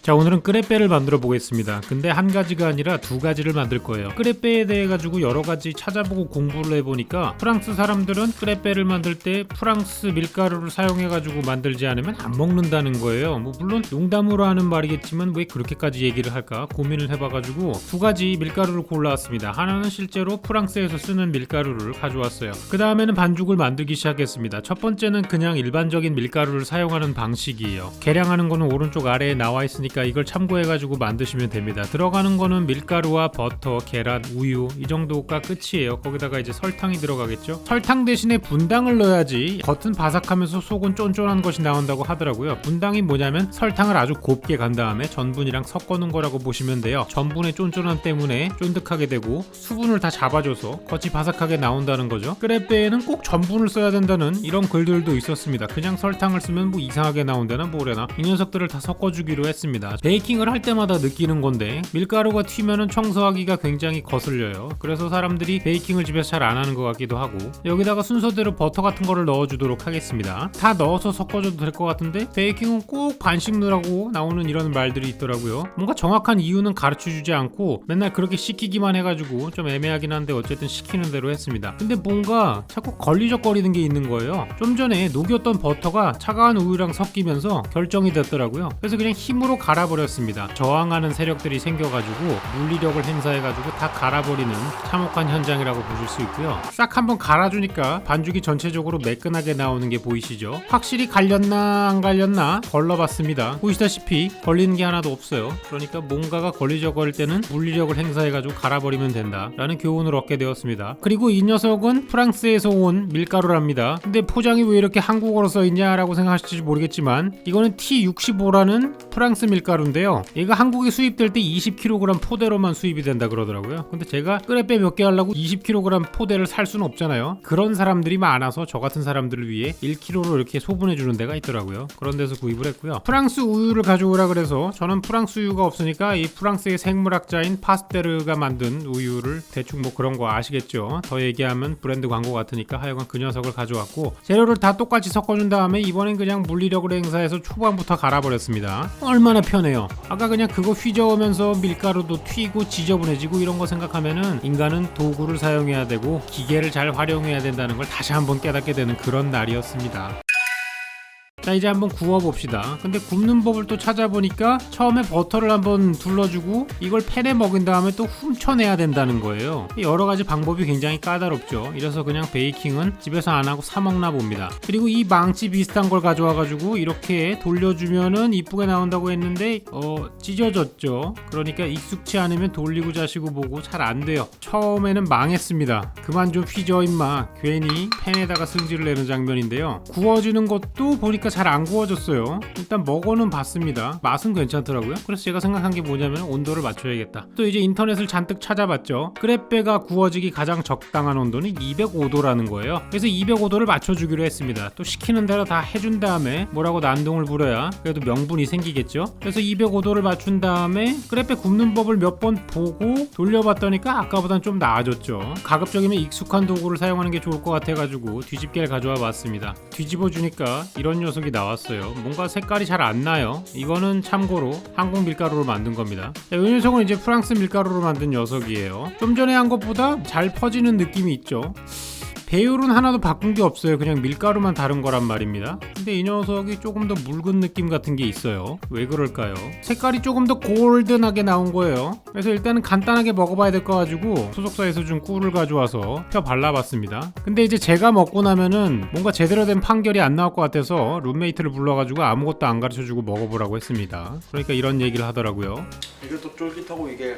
자, 오늘은 크레페를 만들어 보겠습니다. 근데 한 가지가 아니라 두 가지를 만들 거예요. 크레페에 대해 가지고 여러 가지 찾아보고 공부를 해보니까 프랑스 사람들은 크레페를 만들 때 프랑스 밀가루를 사용해 가지고 만들지 않으면 안 먹는다는 거예요. 뭐 물론 농담으로 하는 말이겠지만 왜 그렇게까지 얘기를 할까 고민을 해봐가지고 두 가지 밀가루를 골라왔습니다. 하나는 실제로 프랑스에서 쓰는 밀가루를 가져왔어요. 그 다음에는 반죽을 만들기 시작했습니다. 첫 번째는 그냥 일반적인 밀가루를 사용하는 방식이에요. 계량하는 거는 오른쪽 아래에 나와 있으니까 이걸 참고해가지고 만드시면 됩니다. 들어가는 거는 밀가루와 버터, 계란, 우유 이 정도가 끝이에요. 거기다가 이제 설탕이 들어가겠죠. 설탕 대신에 분당을 넣어야지 겉은 바삭하면서 속은 쫀쫀한 것이 나온다고 하더라고요. 분당이 뭐냐면 설탕을 아주 곱게 간 다음에 전분이랑 섞어 놓은 거라고 보시면 돼요. 전분의 쫀쫀함 때문에 쫀득하게 되고 수분을 다 잡아줘서 겉이 바삭하게 나온다는 거죠. 크레페에는 꼭 전분을 써야 된다는 이런 글들도 있었습니다. 그냥 설탕을 쓰면 뭐 이상하게 나온다나 뭐래나 이 녀석들을 다 섞어주기로 했습니다. 베이킹을 할 때마다 느끼는 건데 밀가루가 튀면은 청소하기가 굉장히 거슬려요. 그래서 사람들이 베이킹을 집에서 잘 안 하는 것 같기도 하고 여기다가 순서대로 버터 같은 거를 넣어주도록 하겠습니다. 다 넣어서 섞어줘도 될 것 같은데 베이킹은 꼭 반씩 넣으라고 나오는 이런 말들이 있더라고요. 뭔가 정확한 이유는 가르쳐주지 않고 맨날 그렇게 시키기만 해가지고 좀 애매하긴 한데 어쨌든 시키는 대로 했습니다. 근데 뭔가 자꾸 걸리적거리는 게 있는 거예요. 좀 전에 녹였던 버터가 차가운 우유랑 섞이면서 결정이 됐더라고요. 그래서 그냥 힘으로 갈아버렸습니다. 저항하는 세력들이 생겨가지고 물리력을 행사해가지고 다 갈아버리는 참혹한 현장이라고 보실 수 있고요. 싹 한번 갈아주니까 반죽이 전체적으로 매끈하게 나오는 게 보이시죠? 확실히 갈렸나 안 갈렸나 걸러봤습니다. 보시다시피 걸리는 게 하나도 없어요. 그러니까 뭔가가 걸리적거릴 때는 물리력을 행사해가지고 갈아버리면 된다 라는 교훈을 얻게 되었습니다. 그리고 이 녀석은 프랑스에서 온 밀가루랍니다. 근데 포장이 왜 이렇게 한국어로 써있냐 라고 생각하실지 모르겠지만 이거는 T65라는 프랑스 밀가루인데요. 얘가 한국에 수입될 때 20kg 포대로만 수입이 된다 그러더라고요. 근데 제가 크레페 몇 개 하려고 20kg 포대를 살 수는 없잖아요. 그런 사람들이 많아서 저 같은 사람들을 위해 1kg로 이렇게 소분해 주는 데가 있더라고요. 그런 데서 구입을 했고요. 프랑스 우유를 가져오라 그래서 저는 프랑스 우유가 없으니까 이 프랑스의 생물학자인 파스테르가 만든 우유를 대충 뭐 그런 거 아시겠죠. 더 얘기하면 브랜드 광고 같으니까 하여간 그 녀석을 가져왔고 재료를 다 똑같이 섞어준 다음에 이번엔 그냥 물리력을 행사해서 초반부터 갈아버렸습니다. 얼마나 편해요. 아까 그냥 그거 휘저으면서 밀가루도 튀고 지저분해지고 이런 거 생각하면은 인간은 도구를 사용해야 되고 기계를 잘 활용해야 된다는 걸 다시 한번 깨닫게 되는 그런 날이었습니다. 자, 이제 한번 구워봅시다. 근데 굽는 법을 또 찾아보니까 처음에 버터를 한번 둘러주고 이걸 팬에 먹인 다음에 또 훔쳐내야 된다는 거예요. 여러가지 방법이 굉장히 까다롭죠. 이래서 그냥 베이킹은 집에서 안하고 사먹나 봅니다. 그리고 이 망치 비슷한 걸 가져와가지고 이렇게 돌려주면은 이쁘게 나온다고 했는데 찢어졌죠. 그러니까 익숙치 않으면 돌리고 자시고 보고 잘 안돼요. 처음에는 망했습니다. 그만 좀 휘저 임마. 괜히 팬에다가 승질을 내는 장면인데요. 구워지는 것도 보니까 잘 안 구워졌어요. 일단 먹어는 봤습니다. 맛은 괜찮더라고요. 그래서 제가 생각한 게 뭐냐면 온도를 맞춰야겠다. 또 이제 인터넷을 잔뜩 찾아봤죠. 크레페가 구워지기 가장 적당한 온도는 205도라는 거예요. 그래서 205도를 맞춰주기로 했습니다. 또 시키는 대로 다 해준 다음에 뭐라고 난동을 부려야 그래도 명분이 생기겠죠. 그래서 205도를 맞춘 다음에 크레페 굽는 법을 몇 번 보고 돌려봤더니까 아까보단 좀 나아졌죠. 가급적이면 익숙한 도구를 사용하는 게 좋을 것 같아가지고 뒤집개를 가져와 봤습니다. 뒤집어 주니까 이런 녀석이 나왔어요. 뭔가 색깔이 잘 안 나요. 이거는 참고로 한국 밀가루로 만든 겁니다. 이 녀석은 이제 프랑스 밀가루로 만든 녀석이에요. 좀 전에 한 것보다 잘 퍼지는 느낌이 있죠. 배율은 하나도 바꾼 게 없어요. 그냥 밀가루만 다른 거란 말입니다. 근데 이 녀석이 조금 더 묽은 느낌 같은 게 있어요. 왜 그럴까요? 색깔이 조금 더 골든하게 나온 거예요. 그래서 일단은 간단하게 먹어봐야 될 거 가지고 소속사에서 준 꿀을 가져와서 펴 발라봤습니다. 근데 이제 제가 먹고 나면은 뭔가 제대로 된 판결이 안 나올 것 같아서 룸메이트를 불러가지고 아무것도 안 가르쳐주고 먹어보라고 했습니다. 그러니까 이런 얘기를 하더라고요. 이게 또 쫄깃하고 이게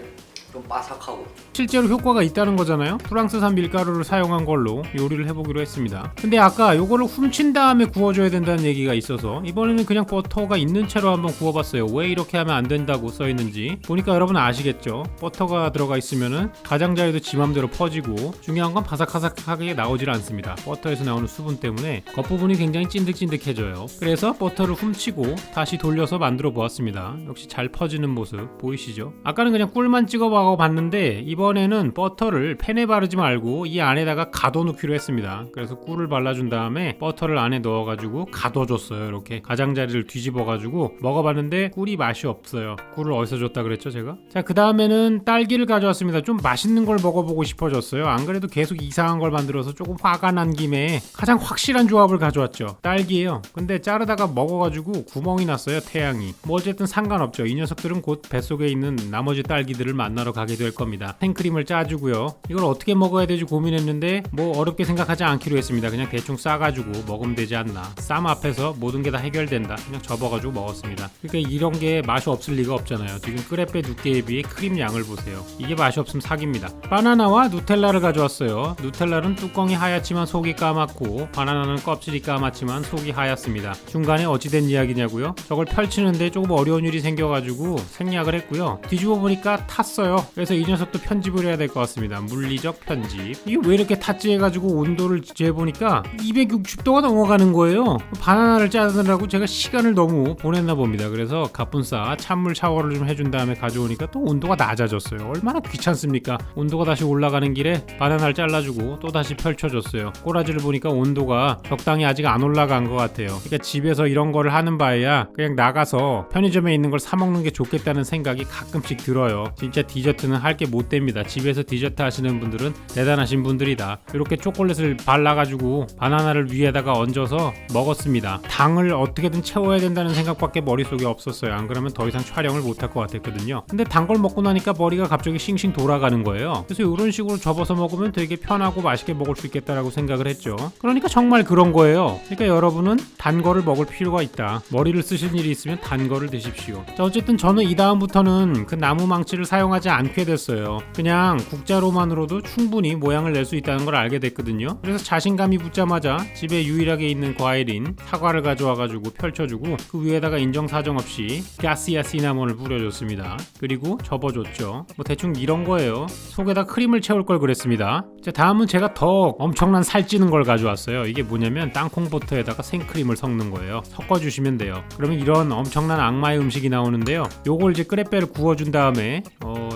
좀 바삭하고 실제로 효과가 있다는 거잖아요. 프랑스산 밀가루를 사용한 걸로 요리를 해보기로 했습니다. 근데 아까 요거를 훔친 다음에 구워줘야 된다는 얘기가 있어서 이번에는 그냥 버터가 있는 채로 한번 구워봤어요. 왜 이렇게 하면 안 된다고 써있는지 보니까 여러분 아시겠죠? 버터가 들어가 있으면은 가장자리도 지 맘대로 퍼지고 중요한 건 바삭바삭하게 나오질 않습니다. 버터에서 나오는 수분 때문에 겉부분이 굉장히 찐득찐득해져요. 그래서 버터를 훔치고 다시 돌려서 만들어 보았습니다. 역시 잘 퍼지는 모습 보이시죠? 아까는 그냥 꿀만 찍어 넘어가고 봤는데 이번에는 버터를 팬에 바르지 말고 이 안에다가 가둬놓기로 했습니다. 그래서 꿀을 발라준 다음에 버터를 안에 넣어가지고 가둬줬어요. 이렇게 가장자리를 뒤집어가지고 먹어봤는데 꿀이 맛이 없어요. 꿀을 어디서 줬다 그랬죠 제가? 자, 그 다음에는 딸기를 가져왔습니다. 좀 맛있는 걸 먹어보고 싶어졌어요. 안 그래도 계속 이상한 걸 만들어서 조금 화가 난 김에 가장 확실한 조합을 가져왔죠. 딸기예요. 근데 자르다가 먹어가지고 구멍이 났어요. 태양이. 뭐 어쨌든 상관없죠. 이 녀석들은 곧 뱃속에 있는 나머지 딸기들을 만나러 가게 될 겁니다. 생크림을 짜주고요. 이걸 어떻게 먹어야 되지 고민했는데 뭐 어렵게 생각하지 않기로 했습니다. 그냥 대충 싸가지고 먹으면 되지 않나. 쌈 앞에서 모든 게 다 해결된다. 그냥 접어가지고 먹었습니다. 그러니까 이런 게 맛이 없을 리가 없잖아요. 지금 크레페 두께에 비해 크림 양을 보세요. 이게 맛이 없으면 사기입니다. 바나나와 누텔라를 가져왔어요. 누텔라는 뚜껑이 하얗지만 속이 까맣고 바나나는 껍질이 까맣지만 속이 하얗습니다. 중간에 어찌된 이야기냐고요? 저걸 펼치는데 조금 어려운 일이 생겨가지고 생략을 했고요. 뒤집어 보니까 탔어요. 그래서 이 녀석도 편집을 해야 될 것 같습니다. 물리적 편집. 이게 왜 이렇게 탔지 해가지고 온도를 재보니까 260도가 넘어가는 거예요. 바나나를 자르느라고 제가 시간을 너무 보냈나 봅니다. 그래서 갑분싸 찬물 샤워를 좀 해준 다음에 가져오니까 또 온도가 낮아졌어요. 얼마나 귀찮습니까? 온도가 다시 올라가는 길에 바나나를 잘라주고 또 다시 펼쳐줬어요. 꼬라지를 보니까 온도가 적당히 아직 안 올라간 것 같아요. 그러니까 집에서 이런 거를 하는 바에야 그냥 나가서 편의점에 있는 걸 사 먹는 게 좋겠다는 생각이 가끔씩 들어요. 진짜 디저트는 할 게 못 됩니다. 집에서 디저트 하시는 분들은 대단하신 분들이다. 이렇게 초콜릿을 발라가지고 바나나를 위에다가 얹어서 먹었습니다. 당을 어떻게든 채워야 된다는 생각밖에 머릿속에 없었어요. 안 그러면 더 이상 촬영을 못 할 것 같았거든요. 근데 단 걸 먹고 나니까 머리가 갑자기 싱싱 돌아가는 거예요. 그래서 이런 식으로 접어서 먹으면 되게 편하고 맛있게 먹을 수 있겠다라고 생각을 했죠. 그러니까 정말 그런 거예요. 그러니까 여러분은 단 거를 먹을 필요가 있다. 머리를 쓰실 일이 있으면 단 거를 드십시오. 자, 어쨌든 저는 이 다음부터는 그 나무 망치를 사용하지 않게 됐어요. 그냥 국자로만으로도 충분히 모양을 낼 수 있다는 걸 알게 됐거든요. 그래서 자신감이 붙자마자 집에 유일하게 있는 과일인 사과를 가져와가지고 펼쳐주고 그 위에다가 인정사정 없이 가시아 시나몬을 뿌려줬습니다. 그리고 접어줬죠. 뭐 대충 이런 거예요. 속에다 크림을 채울 걸 그랬습니다. 자, 다음은 제가 더 엄청난 살찌는 걸 가져왔어요. 이게 뭐냐면 땅콩버터에다가 생크림을 섞는 거예요. 섞어주시면 돼요. 그러면 이런 엄청난 악마의 음식이 나오는데요. 요걸 이제 크레페를 구워준 다음에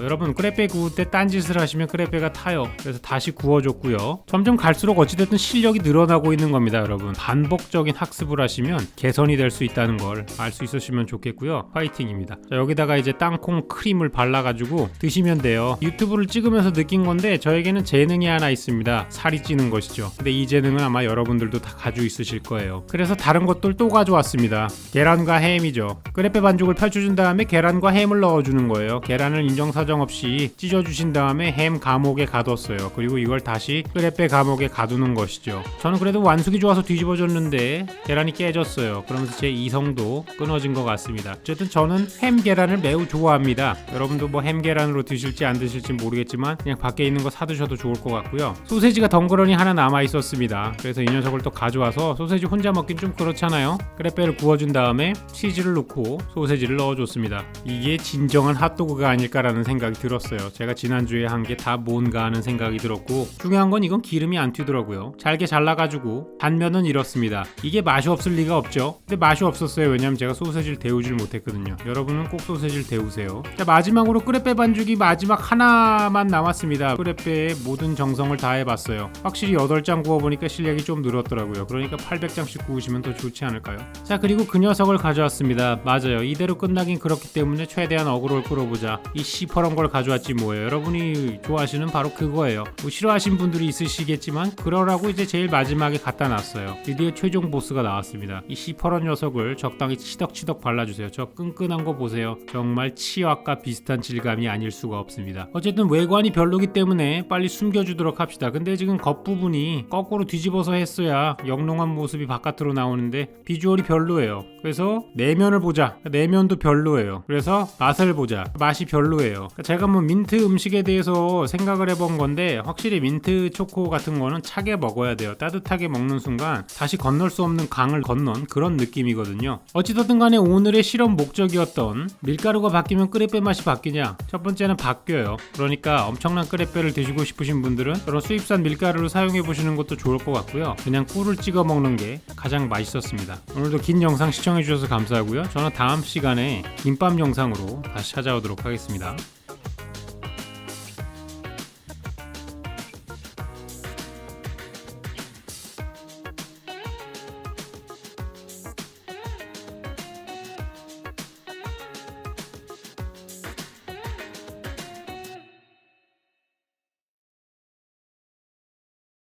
여러분 크레페 구울 때 딴짓을 하시면 크레페가 타요. 그래서 다시 구워줬고요. 점점 갈수록 어찌됐든 실력이 늘어나고 있는 겁니다. 여러분 반복적인 학습을 하시면 개선이 될 수 있다는 걸 알 수 있으시면 좋겠고요. 파이팅입니다. 자, 여기다가 이제 땅콩 크림을 발라가지고 드시면 돼요. 유튜브를 찍으면서 느낀 건데 저에게는 재능이 하나 있습니다. 살이 찌는 것이죠. 근데 이 재능은 아마 여러분들도 다 가지고 있으실 거예요. 그래서 다른 것들 또 가져왔습니다. 계란과 햄이죠. 크레페 반죽을 펼쳐준 다음에 계란과 햄을 넣어주는 거예요. 계란을 인정사정 없이 찢어주신 다음에 햄 감옥에 가뒀어요. 그리고 이걸 다시 크레페 감옥에 가두는 것이죠. 저는 그래도 완숙이 좋아서 뒤집어줬는데 계란이 깨졌어요. 그러면서 제 이성도 끊어진 것 같습니다. 어쨌든 저는 햄 계란을 매우 좋아합니다. 여러분도 뭐 햄 계란으로 드실지 안 드실지 모르겠지만 그냥 밖에 있는 거 사드셔도 좋을 것 같고요. 소세지가 덩그러니 하나 남아 있었습니다. 그래서 이 녀석을 또 가져와서 소세지 혼자 먹긴 좀 그렇잖아요. 크레페를 구워준 다음에 치즈를 넣고 소세지를 넣어줬습니다. 이게 진정한 핫도그가 아닐까라는 생각이 들었어요. 제가 지난주에 한 게 다 뭔가 하는 생각이 들었고 중요한 건 이건 기름이 안 튀더라고요. 잘게 잘라가지고 단면은 이렇습니다. 이게 맛이 없을 리가 없죠. 근데 맛이 없었어요. 왜냐면 제가 소세지를 데우질 못했거든요. 여러분은 꼭 소세지를 데우세요. 자, 마지막으로 크레페 반죽이 마지막 하나만 남았습니다. 크레페의 모든 정성을 다해봤어요. 확실히 8장 구워보니까 실력이 좀 늘었더라고요. 그러니까 800장씩 구우시면 더 좋지 않을까요? 자, 그리고 그 녀석을 가져왔습니다. 맞아요. 이대로 끝나긴 그렇기 때문에 최대한 어그로를 끌어보자. 이 시퍼런 걸 가져왔지 뭐예요. 여러분이 좋아하시는 바로 그거예요. 뭐 싫어하시는 분들이 있으시겠지만 그러라고 이제 제일 마지막에 갖다 놨어요. 드디어 최종 보스가 나왔습니다. 이 시퍼런 녀석을 적당히 치덕치덕 발라주세요. 저 끈끈한 거 보세요. 정말 치약과 비슷한 질감이 아닐 수가 없습니다. 어쨌든 외관이 별로기 때문에 빨리 숨겨주도록 합시다. 근데 지금 겉부분이 거꾸로 뒤집어서 했어야 영롱한 모습이 바깥으로 나오는데 비주얼이 별로예요. 그래서 내면을 보자. 내면도 별로예요. 그래서 맛을 보자. 맛이 별로예요. 제가 뭐 민트 음식에 대해서 생각을 해본 건데 확실히 민트 초코 같은 거는 차게 먹어야 돼요. 따뜻하게 먹는 순간 다시 건널 수 없는 강을 건넌 그런 느낌이거든요. 어찌됐든 간에 오늘의 실험 목적이었던 밀가루가 바뀌면 크레페 맛이 바뀌냐? 첫 번째는 바뀌어요. 그러니까 엄청난 크레페를 드시고 싶으신 분들은 그런 수입산 밀가루를 사용해 보시는 것도 좋을 것 같고요. 그냥 꿀을 찍어 먹는 게 가장 맛있었습니다. 오늘도 긴 영상 시청해 주셔서 감사하고요. 저는 다음 시간에 김밥 영상으로 다시 찾아오도록 하겠습니다.